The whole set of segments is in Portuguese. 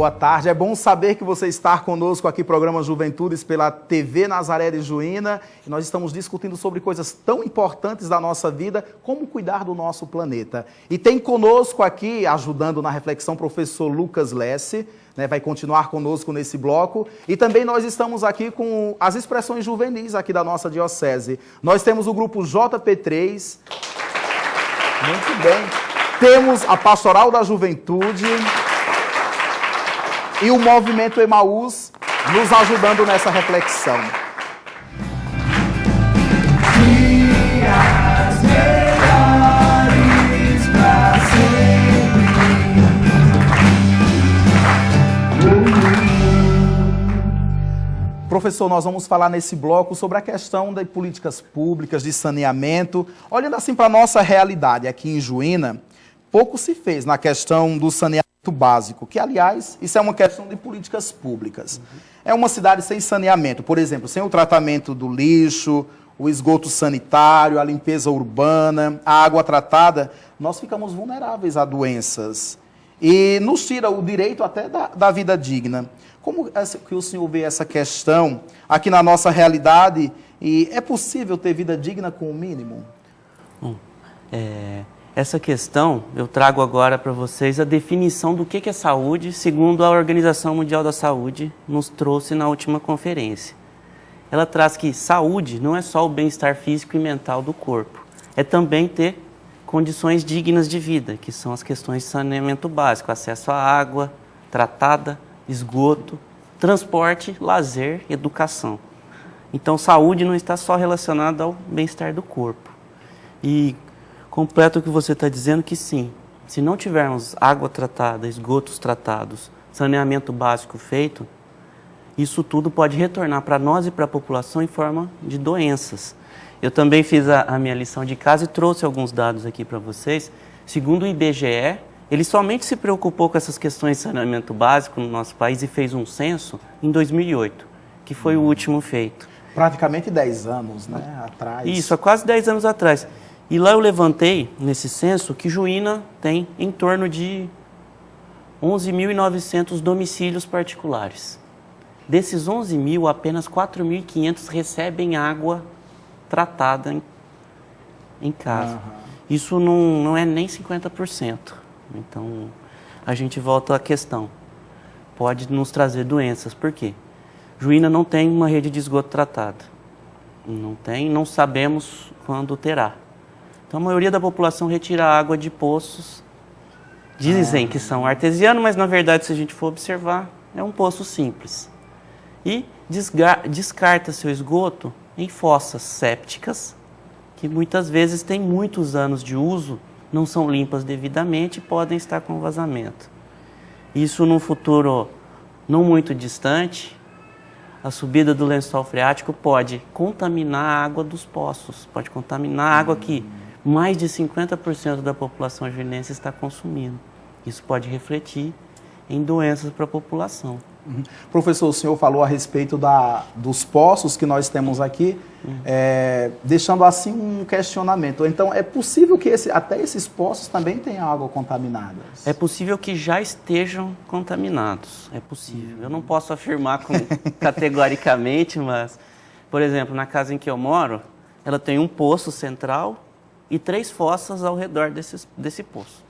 boa tarde. É bom saber que você está conosco aqui, programa Juventudes, pela TV Nazaré de Juína. E nós estamos discutindo sobre coisas tão importantes da nossa vida, como cuidar do nosso planeta. E tem conosco aqui, ajudando na reflexão, o professor Lucas Lesse, né, vai continuar conosco nesse bloco. E também nós estamos aqui com as expressões juvenis aqui da nossa diocese. Nós temos o grupo JP3. Muito bem. Temos a Pastoral da Juventude e o Movimento Emaús nos ajudando nessa reflexão. Dias melhores pra sempre. Professor, nós vamos falar nesse bloco sobre a questão das políticas públicas, de saneamento. Olhando assim para a nossa realidade aqui em Juína, pouco se fez na questão do saneamento básico, que, aliás, isso é uma questão de políticas públicas. É uma cidade sem saneamento, por exemplo, sem o tratamento do lixo, o esgoto sanitário, a limpeza urbana, a água tratada, nós ficamos vulneráveis a doenças e nos tira o direito até da vida digna. Como que o senhor vê essa questão aqui na nossa realidade? E é possível ter vida digna com o mínimo? Bom, essa questão, eu trago agora para vocês a definição do que é saúde, segundo a Organização Mundial da Saúde nos trouxe na última conferência. Ela traz que saúde não é só o bem-estar físico e mental do corpo, é também ter condições dignas de vida, que são as questões de saneamento básico, acesso à água tratada, esgoto, transporte, lazer, educação. Então, saúde não está só relacionada ao bem-estar do corpo. E completo o que você está dizendo que sim, se não tivermos água tratada, esgotos tratados, saneamento básico feito, isso tudo pode retornar para nós e para a população em forma de doenças. Eu também fiz a minha lição de casa e trouxe alguns dados aqui para vocês. Segundo o IBGE, ele somente se preocupou com essas questões de saneamento básico no nosso país e fez um censo em 2008, que foi o último feito. Praticamente 10 anos, né, atrás. Isso, há quase 10 anos atrás. E lá eu levantei, nesse censo, que Juína tem em torno de 11.900 domicílios particulares. Desses 11.000, apenas 4.500 recebem água tratada em casa. Uhum. Isso não é nem 50%. Então, a gente volta à questão. Pode nos trazer doenças. Por quê? Juína não tem uma rede de esgoto tratada. Não tem, não sabemos quando terá. Então, a maioria da população retira água de poços. Dizem que são artesianos, mas, na verdade, se a gente for observar, é um poço simples. E descarta seu esgoto em fossas sépticas, que muitas vezes têm muitos anos de uso, não são limpas devidamente e podem estar com vazamento. Isso, num futuro não muito distante, a subida do lençol freático pode contaminar a água dos poços, pode contaminar a água que mais de 50% da população juinense está consumindo. Isso pode refletir em doenças para a população. Professor, o senhor falou a respeito dos poços que nós temos aqui, deixando assim um questionamento. Então, é possível que até esses poços também tenham água contaminada? É possível que já estejam contaminados, é possível. Eu não posso afirmar categoricamente, mas, por exemplo, na casa em que eu moro, ela tem um poço central e 3 fossas ao redor desse poço.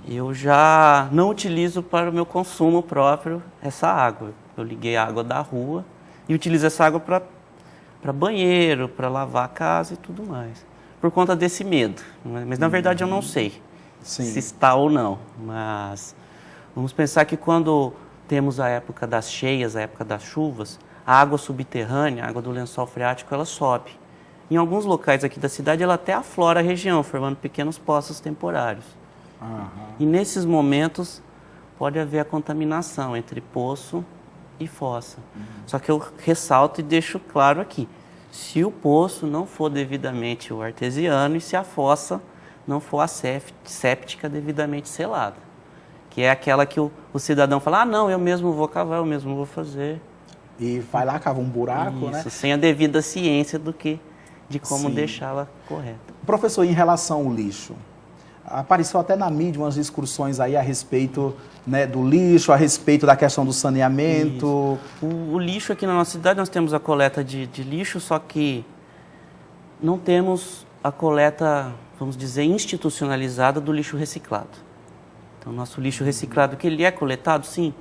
Eu já não utilizo para o meu consumo próprio essa água. Eu liguei a água da rua e utilizo essa água para banheiro, para lavar a casa e tudo mais. Por conta desse medo. Mas na verdade eu não sei se está ou não. Mas vamos pensar que quando temos a época das cheias, a época das chuvas, a água subterrânea, a água do lençol freático, ela sobe. Em alguns locais aqui da cidade ela até aflora a região, formando pequenos poços temporários. E nesses momentos pode haver a contaminação entre poço e fossa. Só que eu ressalto e deixo claro aqui, se o poço não for devidamente o artesiano e se a fossa não for a séptica devidamente selada, que é aquela que o cidadão fala, não, eu mesmo vou cavar, eu mesmo vou fazer. E vai lá, cava um buraco, isso, né? Sem a devida ciência de como deixá-la correta. Professor, em relação ao lixo, Apareceu até na mídia umas discussões aí a respeito, né, do lixo, a respeito da questão do saneamento. O lixo aqui na nossa cidade, nós temos a coleta de lixo, só que não temos a coleta, vamos dizer, institucionalizada do lixo reciclado. Então, nosso lixo reciclado, que ele é coletado, sim,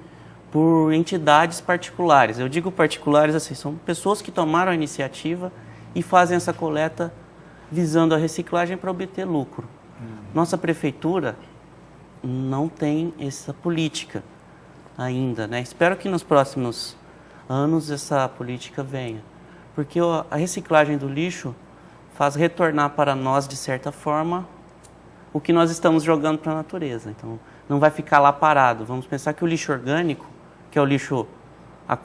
por entidades particulares. Eu digo particulares assim, são pessoas que tomaram a iniciativa e fazem essa coleta visando a reciclagem para obter lucro. Nossa prefeitura não tem essa política ainda, né? Espero que nos próximos anos essa política venha, porque a reciclagem do lixo faz retornar para nós, de certa forma, o que nós estamos jogando para a natureza. Então, não vai ficar lá parado. Vamos pensar que o lixo orgânico, que é o lixo,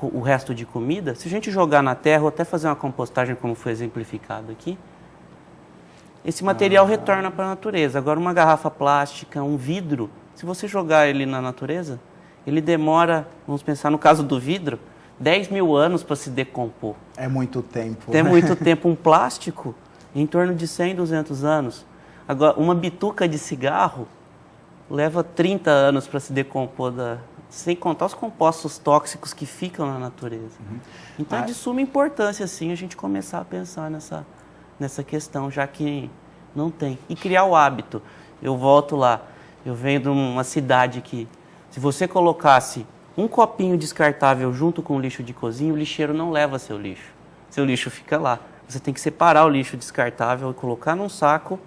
o resto de comida, se a gente jogar na terra ou até fazer uma compostagem, como foi exemplificado aqui, esse material retorna para a natureza. Agora, uma garrafa plástica, um vidro, se você jogar ele na natureza, ele demora, vamos pensar no caso do vidro, 10 mil anos para se decompor. É muito tempo. É muito tempo. Um plástico, em torno de 100, 200 anos. Agora, uma bituca de cigarro leva 30 anos para se decompor, sem contar os compostos tóxicos que ficam na natureza. Então, é de suma importância, sim, a gente começar a pensar nessa questão, já que não tem. E criar o hábito. Eu volto lá, eu venho de uma cidade que, se você colocasse um copinho descartável junto com o lixo de cozinha, o lixeiro não leva seu lixo. Seu lixo fica lá. Você tem que separar o lixo descartável e colocar num saco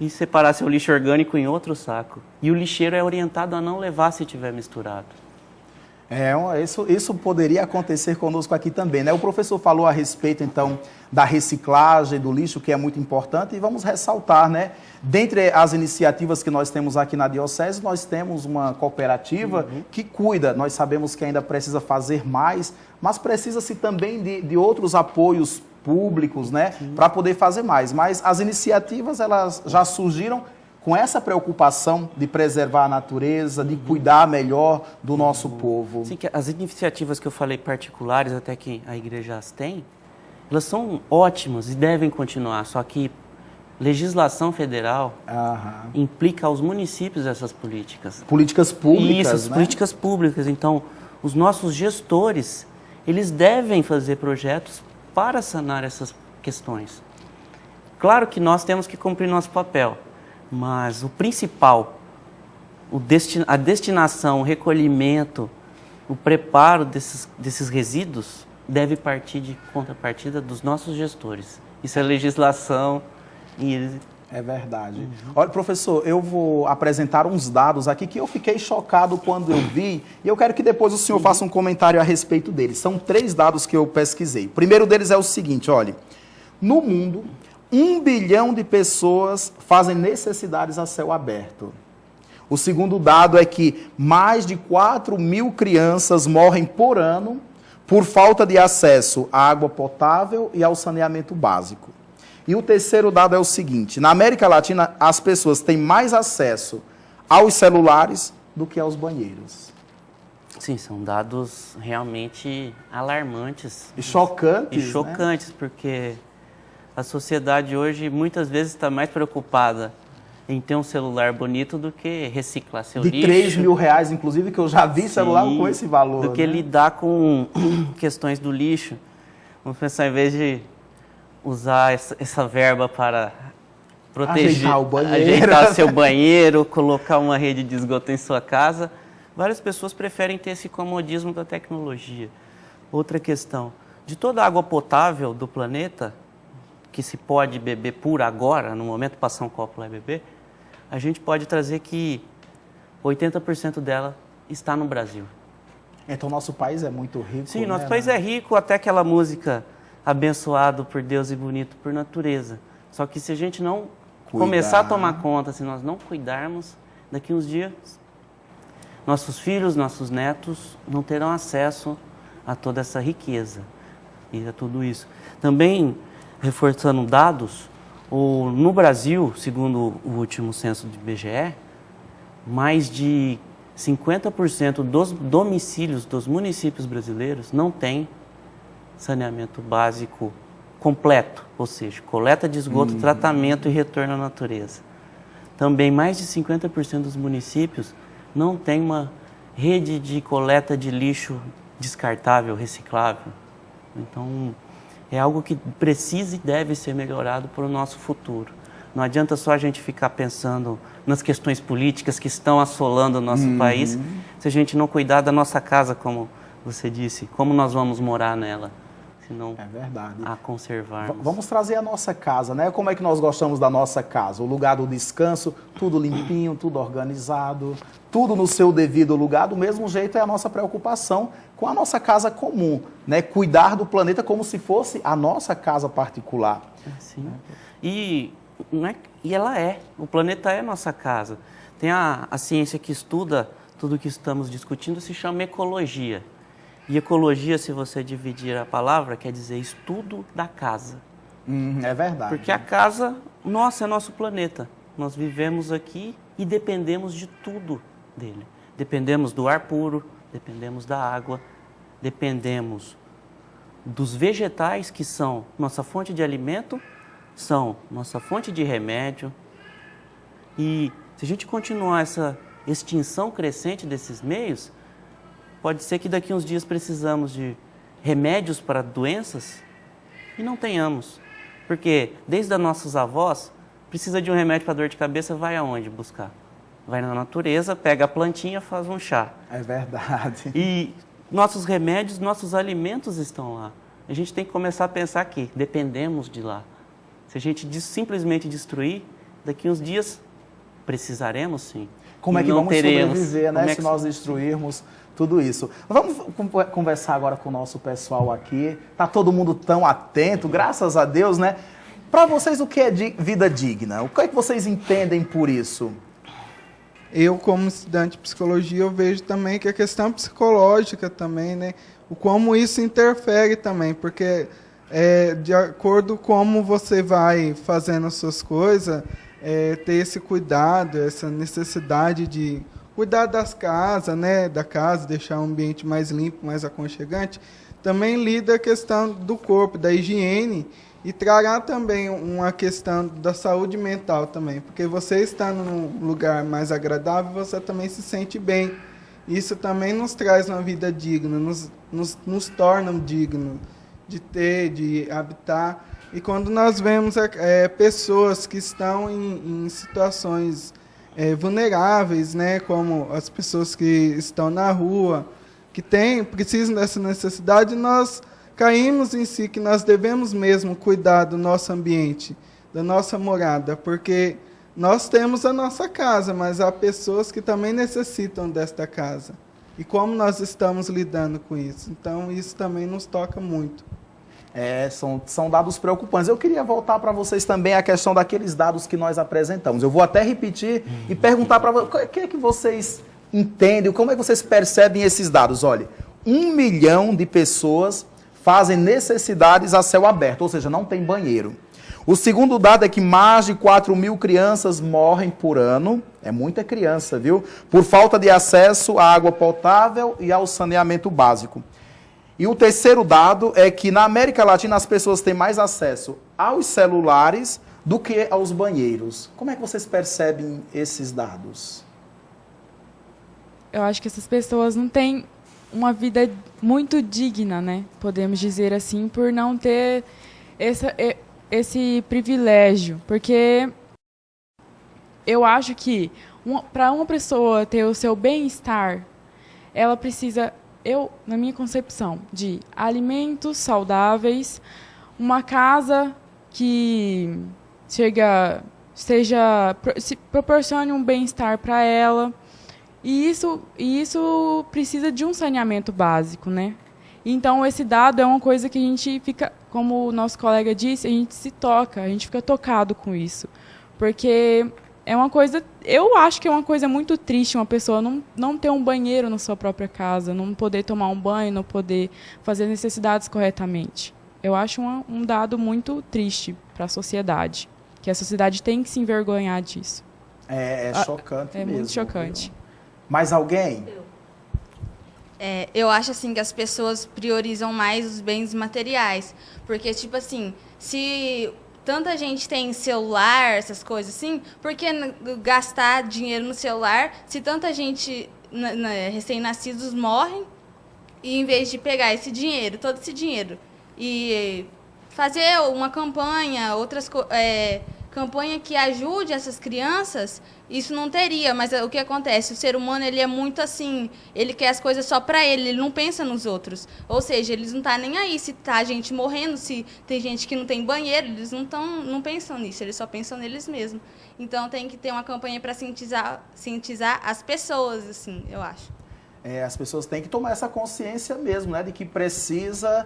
e separar seu lixo orgânico em outro saco. E o lixeiro é orientado a não levar se tiver misturado. Isso poderia acontecer conosco aqui também, né? O professor falou a respeito, então, da reciclagem do lixo, que é muito importante, e vamos ressaltar, né? Dentre as iniciativas que nós temos aqui na Diocese, nós temos uma cooperativa que cuida. Nós sabemos que ainda precisa fazer mais, mas precisa-se também de outros apoios públicos, né? Para poder fazer mais. Mas as iniciativas, elas já surgiram com essa preocupação de preservar a natureza, de cuidar melhor do nosso povo. Sim, que as iniciativas que eu falei particulares, até que a igreja as tem, elas são ótimas e devem continuar, só que legislação federal implica aos municípios essas políticas. Políticas públicas, isso, né? Políticas públicas. Então, os nossos gestores, eles devem fazer projetos para sanar essas questões. Claro que nós temos que cumprir nosso papel, mas o principal, a destinação, o recolhimento, o preparo desses resíduos deve partir de contrapartida dos nossos gestores. Isso é legislação e... É verdade. Olha, professor, eu vou apresentar uns dados aqui que eu fiquei chocado quando eu vi, e eu quero que depois o senhor faça um comentário a respeito deles. São 3 dados que eu pesquisei. O primeiro deles é o seguinte, olha, no mundo, 1 bilhão de pessoas fazem necessidades a céu aberto. O segundo dado é que mais de 4 mil crianças morrem por ano por falta de acesso à água potável e ao saneamento básico. E o terceiro dado é o seguinte, na América Latina, as pessoas têm mais acesso aos celulares do que aos banheiros. Sim, são dados realmente alarmantes. E chocantes, E chocantes, né? Porque a sociedade hoje muitas vezes está mais preocupada em ter um celular bonito do que reciclar seu lixo. De 3 mil reais, inclusive, que eu já vi celular com esse valor. Do que lidar com questões do lixo. Vamos pensar, em vez de usar essa verba para proteger, ajeitar seu banheiro, colocar uma rede de esgoto em sua casa, várias pessoas preferem ter esse comodismo da tecnologia. Outra questão, de toda a água potável do planeta, que se pode beber por agora, no momento passar um copo lá e beber, a gente pode trazer que 80% dela está no Brasil. Então, nosso país é muito rico. Sim, nosso país é rico, até aquela música abençoado por Deus e bonito por natureza. Só que se a gente não começar a tomar conta, se nós não cuidarmos, daqui uns dias, nossos filhos, nossos netos não terão acesso a toda essa riqueza e a tudo isso. Também, reforçando dados, no Brasil, segundo o último censo do IBGE, mais de 50% dos domicílios dos municípios brasileiros não têm saneamento básico completo, ou seja, coleta de esgoto, tratamento e retorno à natureza. também mais de 50% dos municípios não tem uma rede de coleta de lixo descartável, reciclável. Então, é algo que precisa e deve ser melhorado para o nosso futuro. Não adianta só a gente ficar pensando nas questões políticas que estão assolando o nosso país, se a gente não cuidar da nossa casa, como você disse, como nós vamos morar nela, se não a conservarmos. Vamos trazer a nossa casa, né? Como é que nós gostamos da nossa casa? O lugar do descanso, tudo limpinho, tudo organizado, tudo no seu devido lugar. Do mesmo jeito é a nossa preocupação com a nossa casa comum, né? Cuidar do planeta como se fosse a nossa casa particular. Sim. E ela o planeta é nossa casa. Tem a ciência que estuda tudo o que estamos discutindo, se chama ecologia. E ecologia, se você dividir a palavra, quer dizer estudo da casa. É verdade. Porque a casa, é nosso planeta. Nós vivemos aqui e dependemos de tudo dele. Dependemos do ar puro, dependemos da água, dependemos dos vegetais que são nossa fonte de alimento, são nossa fonte de remédio. E se a gente continuar essa extinção crescente desses meios, pode ser que daqui a uns dias precisamos de remédios para doenças e não tenhamos. Porque desde os nossos avós, precisa de um remédio para dor de cabeça, vai aonde buscar? Vai na natureza, pega a plantinha, faz um chá. É verdade. E nossos remédios, nossos alimentos estão lá. A gente tem que começar a pensar que dependemos de lá. Se a gente simplesmente destruir, daqui a uns dias precisaremos sim. Como é que vamos sobreviver, né, se nós destruirmos tudo isso? Vamos conversar agora com o nosso pessoal aqui. Tá todo mundo tão atento, graças a Deus, né? Para vocês, o que é vida digna? O que é que vocês entendem por isso? Eu, como estudante de psicologia, eu vejo também que a questão psicológica também, né? O como isso interfere também, porque de acordo com como você vai fazendo as suas coisas, ter esse cuidado, essa necessidade de cuidar das casas, né? Da casa, deixar o ambiente mais limpo, mais aconchegante, também lida a questão do corpo, da higiene, e trará também uma questão da saúde mental também, porque você está num lugar mais agradável, você também se sente bem. Isso também nos traz uma vida digna, nos torna dignos de ter, de habitar. E quando nós vemos pessoas que estão em situações vulneráveis, né, como as pessoas que estão na rua, que precisam dessa necessidade, nós caímos em si que nós devemos mesmo cuidar do nosso ambiente, da nossa morada, porque nós temos a nossa casa, mas há pessoas que também necessitam desta casa. E como nós estamos lidando com isso? Então, isso também nos toca muito. São dados preocupantes. Eu queria voltar para vocês também a questão daqueles dados que nós apresentamos. Eu vou até repetir e perguntar para vocês, o que é que vocês entendem, como é que vocês percebem esses dados? Olha, 1 milhão de pessoas fazem necessidades a céu aberto, ou seja, não tem banheiro. O segundo dado é que mais de 4.000 crianças morrem por ano, é muita criança, viu? Por falta de acesso à água potável e ao saneamento básico. E o terceiro dado é que na América Latina as pessoas têm mais acesso aos celulares do que aos banheiros. Como é que vocês percebem esses dados? Eu acho que essas pessoas não têm uma vida muito digna, né? Podemos dizer assim, por não ter esse privilégio. Porque eu acho que para uma pessoa ter o seu bem-estar, ela precisa, na minha concepção, de alimentos saudáveis, uma casa que proporcione um bem-estar para ela. E isso precisa de um saneamento básico, né? Então, esse dado é uma coisa que a gente fica, como o nosso colega disse, a gente se toca, a gente fica tocado com isso. Porque é uma coisa, eu acho que é uma coisa muito triste uma pessoa não ter um banheiro na sua própria casa, não poder tomar um banho, não poder fazer necessidades corretamente. Eu acho um dado muito triste para a sociedade, que a sociedade tem que se envergonhar disso. É chocante mesmo. É muito chocante. Viu? Mais alguém? Eu acho assim que as pessoas priorizam mais os bens materiais, porque tipo assim, se tanta gente tem celular, essas coisas assim, por que gastar dinheiro no celular se tanta gente, recém-nascidos, morrem, e em vez de pegar esse dinheiro, todo esse dinheiro, e fazer uma campanha, campanha que ajude essas crianças, isso não teria. Mas o que acontece? O ser humano, ele é muito assim, ele quer as coisas só para ele não pensa nos outros. Ou seja, eles não estão nem aí se tá gente morrendo, se tem gente que não tem banheiro, eles não pensam nisso, eles só pensam neles mesmos. Então tem que ter uma campanha para cientizar as pessoas, assim, eu acho. As pessoas têm que tomar essa consciência mesmo, né, de que precisam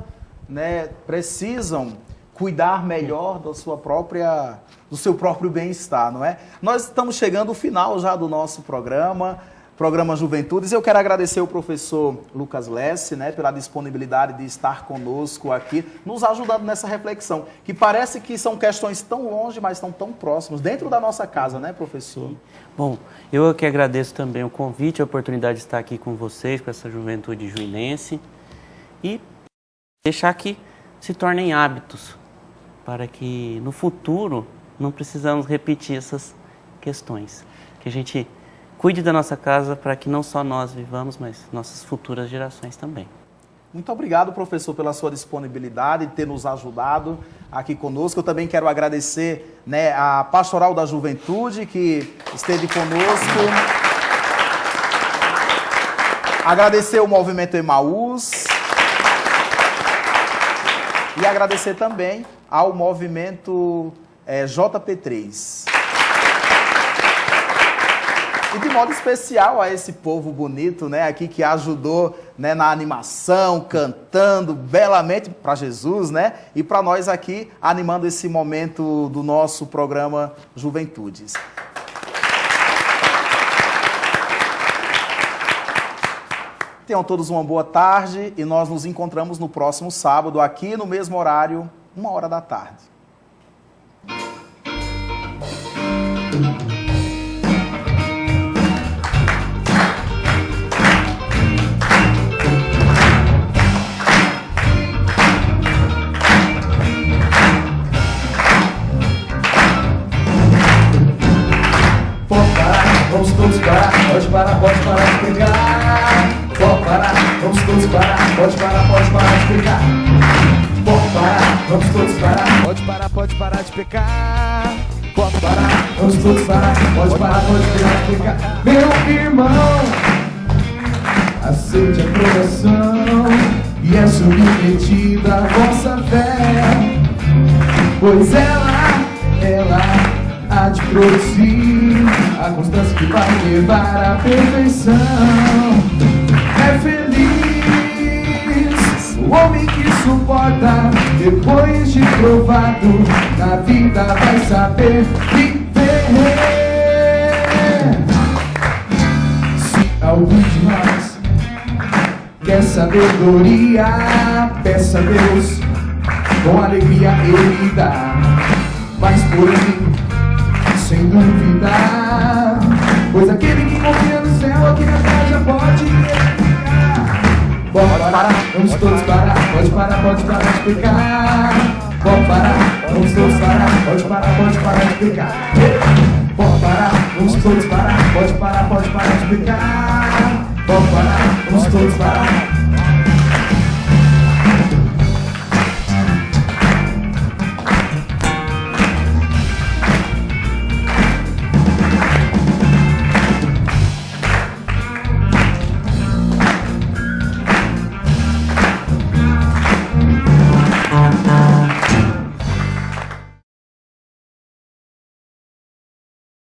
cuidar melhor do seu próprio bem-estar, não é? Nós estamos chegando ao final já do nosso programa Juventudes. Eu quero agradecer ao professor Lucas Lesse, né, pela disponibilidade de estar conosco aqui, nos ajudando nessa reflexão, que parece que são questões tão longe, mas estão tão próximas, dentro da nossa casa, né, professor? Sim. Bom, eu que agradeço também o convite, a oportunidade de estar aqui com vocês, com essa juventude juinense, e deixar que se tornem hábitos, para que no futuro não precisamos repetir essas questões. Que a gente cuide da nossa casa para que não só nós vivamos, mas nossas futuras gerações também. Muito obrigado, professor, pela sua disponibilidade, de ter nos ajudado aqui conosco. Eu também quero agradecer, né, a Pastoral da Juventude, que esteve conosco. Agradecer o Movimento Emaús. E agradecer também ao Movimento JP3. E de modo especial a esse povo bonito, né, aqui que ajudou, né, na animação, cantando belamente para Jesus, né, e para nós aqui animando esse momento do nosso programa Juventudes. Tenham todos uma boa tarde e nós nos encontramos no próximo sábado, aqui no mesmo horário, 13h. Vamos todos parar, pode parar de pegar. Pode parar, vamos todos parar, pode parar de pegar. Pode parar, vamos todos parar, pode parar de pecar. Pode parar, vamos todos parar, pode parar de pecar. Meu irmão, aceite a provação e é submetida a vossa fé, pois ela há de produzir a constância que vai levar à perfeição. É feliz o homem que suporta, depois de provado, na vida vai saber viver. Se algum de nós quer sabedoria, peça a Deus, com alegria Ele dá. Mas porém, sem dúvida, pois aquele que confia no céu aqui na terra já pode ficar. Pode parar, vamos todos parar, pode parar de pecar. Pode parar, vamos todos parar, pode parar de pecar. Pode parar, vamos todos parar, pode parar de pecar. Pode parar, vamos todos parar.